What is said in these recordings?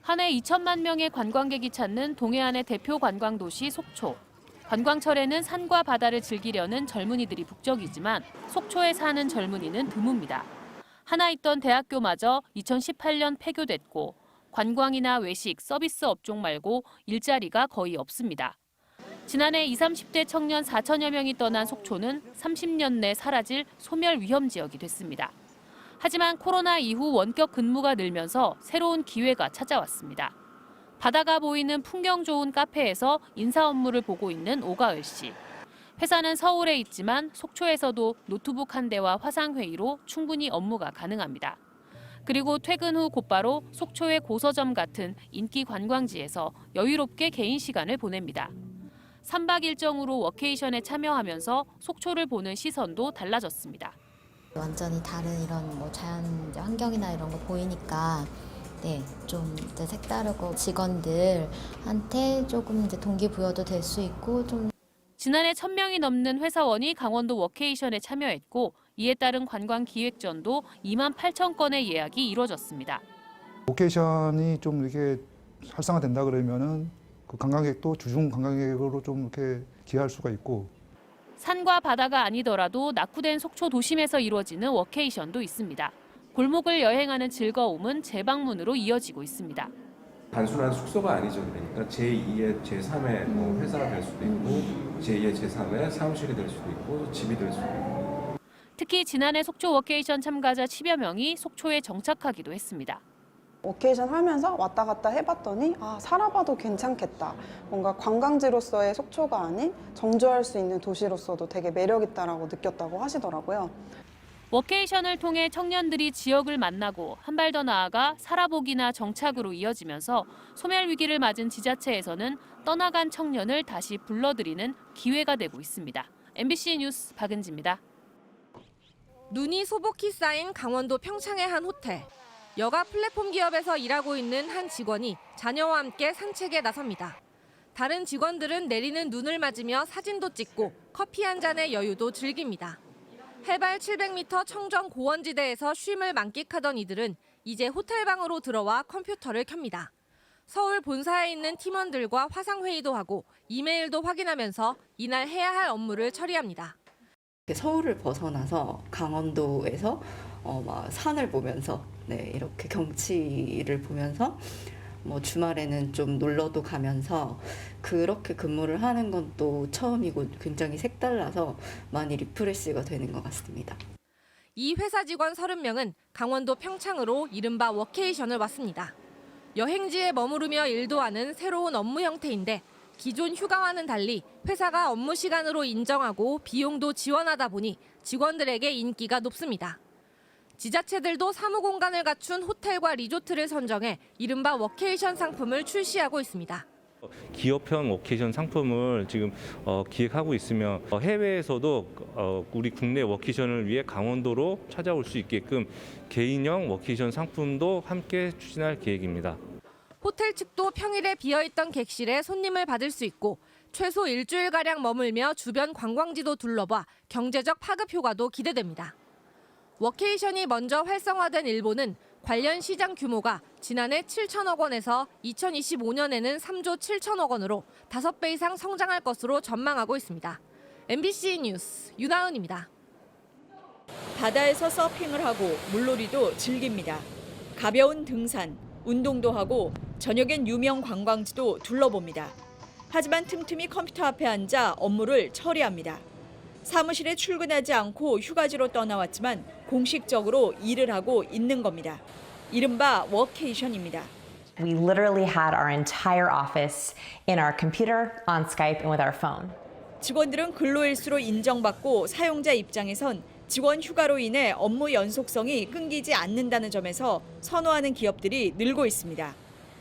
한 해 2천만 명의 관광객이 찾는 동해안의 대표 관광도시 속초. 관광철에는 산과 바다를 즐기려는 젊은이들이 북적이지만 속초에 사는 젊은이는 드뭅니다. 하나 있던 대학교마저 2018년 폐교됐고 관광이나 외식, 서비스 업종 말고 일자리가 거의 없습니다. 지난해 20, 30대 청년 4천여 명이 떠난 속초는 30년 내 사라질 소멸 위험 지역이 됐습니다. 하지만 코로나 이후 원격 근무가 늘면서 새로운 기회가 찾아왔습니다. 바다가 보이는 풍경 좋은 카페에서 인사 업무를 보고 있는 오가을 씨. 회사는 서울에 있지만 속초에서도 노트북 한 대와 화상회의로 충분히 업무가 가능합니다. 그리고 퇴근 후 곧바로 속초의 고서점 같은 인기 관광지에서 여유롭게 개인 시간을 보냅니다. 3박 일정으로 워케이션에 참여하면서 속초를 보는 시선도 달라졌습니다. 완전히 다른 이런 자연 환경이나 이런 거 보이니까 좀 색다르고 직원들한테 조금 동기부여도 될 수 있고 좀. 지난해 1,000명이 넘는 회사원이 강원도 워케이션에 참여했고 이에 따른 관광 기획전도 2만 8천 건의 예약이 이루어졌습니다. 워케이션이 좀 이렇게 활성화된다 그러면은 그 관광객도 주중 관광객으로 좀 이렇게 기여할 수가 있고. 산과 바다가 아니더라도 낙후된 속초 도심에서 이루어지는 워케이션도 있습니다. 골목을 여행하는 즐거움은 재방문으로 이어지고 있습니다. 단순한 숙소가 아니죠. 그러니까 제2의 제3의 회사가 될 수도 있고 제2의 제3의 사무실이 될 수도 있고 집이 될 수도 있고. 특히 지난해 속초 워케이션 참가자 10여 명이 속초에 정착하기도 했습니다. 워케이션 하면서 왔다 갔다 해봤더니 살아봐도 괜찮겠다. 뭔가 관광지로서의 속초가 아닌 정주할 수 있는 도시로서도 되게 매력있다라고 느꼈다고 하시더라고요. 워케이션을 통해 청년들이 지역을 만나고 한 발 더 나아가 살아보기나 정착으로 이어지면서 소멸 위기를 맞은 지자체에서는 떠나간 청년을 다시 불러들이는 기회가 되고 있습니다. MBC 뉴스 박은지입니다. 눈이 소복히 쌓인 강원도 평창의 한 호텔. 여가 플랫폼 기업에서 일하고 있는 한 직원이 자녀와 함께 산책에 나섭니다. 다른 직원들은 내리는 눈을 맞으며 사진도 찍고 커피 한 잔의 여유도 즐깁니다. 해발 700m 청정 고원지대에서 쉼을 만끽하던 이들은 이제 호텔방으로 들어와 컴퓨터를 켭니다. 서울 본사에 있는 팀원들과 화상회의도 하고 이메일도 확인하면서 이날 해야 할 업무를 처리합니다. 서울을 벗어나서 강원도에서 산을 보면서 이렇게 경치를 보면서 주말에는 좀 놀러도 가면서 그렇게 근무를 하는 건 또 처음이고 굉장히 색달라서 많이 리프레시가 되는 것 같습니다. 이 회사 직원 30명은 강원도 평창으로 이른바 워케이션을 왔습니다. 여행지에 머무르며 일도 하는 새로운 업무 형태인데 기존 휴가와는 달리 회사가 업무 시간으로 인정하고 비용도 지원하다 보니 직원들에게 인기가 높습니다. 지자체들도 사무 공간을 갖춘 호텔과 리조트를 선정해 이른바 워케이션 상품을 출시하고 있습니다. 기업형 워케이션 상품을 지금 기획하고 있으며 해외에서도 우리 국내 워케이션을 위해 강원도로 찾아올 수 있게끔 개인형 워케이션 상품도 함께 추진할 계획입니다. 호텔 측도 평일에 비어있던 객실에 손님을 받을 수 있고 최소 일주일가량 머물며 주변 관광지도 둘러봐 경제적 파급 효과도 기대됩니다. 워케이션이 먼저 활성화된 일본은 관련 시장 규모가 지난해 7천억 원에서 2025년에는 3조 7천억 원으로 5배 이상 성장할 것으로 전망하고 있습니다. MBC 뉴스 윤하은입니다. 바다에서 서핑을 하고 물놀이도 즐깁니다. 가벼운 등산, 운동도 하고 저녁엔 유명 관광지도 둘러봅니다. 하지만 틈틈이 컴퓨터 앞에 앉아 업무를 처리합니다. 사무실에 출근하지 않고 휴가지로 떠나왔지만 공식적으로 일을 하고 있는 겁니다. 이른바 워케이션입니다. We literally had our entire office in our computer, on Skype, and with our phone. 직원들은 근로일수로 인정받고 사용자 입장에선 직원 휴가로 인해 업무 연속성이 끊기지 않는다는 점에서 선호하는 기업들이 늘고 있습니다.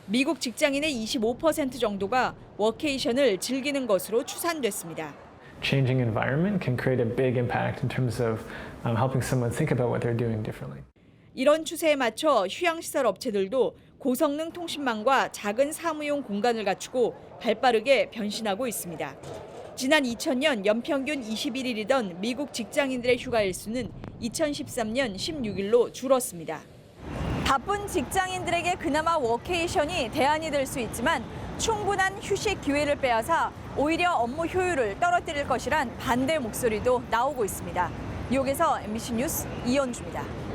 미국 직장인의 25% 정도가 워케이션을 즐기는 것으로 추산됐습니다. Changing environment can create a big impact in terms of helping someone think about what they're doing differently. 이런 추세에 맞춰 휴양시설 업체들도 고성능 통신망과 작은 사무용 공간을 갖추고 발빠르게 변신하고 있습니다. 지난 2000년 연평균 21일이던 미국 직장인들의 휴가 일수는 2013년 16일로 줄었습니다. 바쁜 직장인들에게 그나마 워케이션이 대안이 될 수 있지만 충분한 휴식 기회를 빼앗아 오히려 업무 효율을 떨어뜨릴 것이란 반대 목소리도 나오고 있습니다. 뉴욕에서 MBC 뉴스 이현주입니다.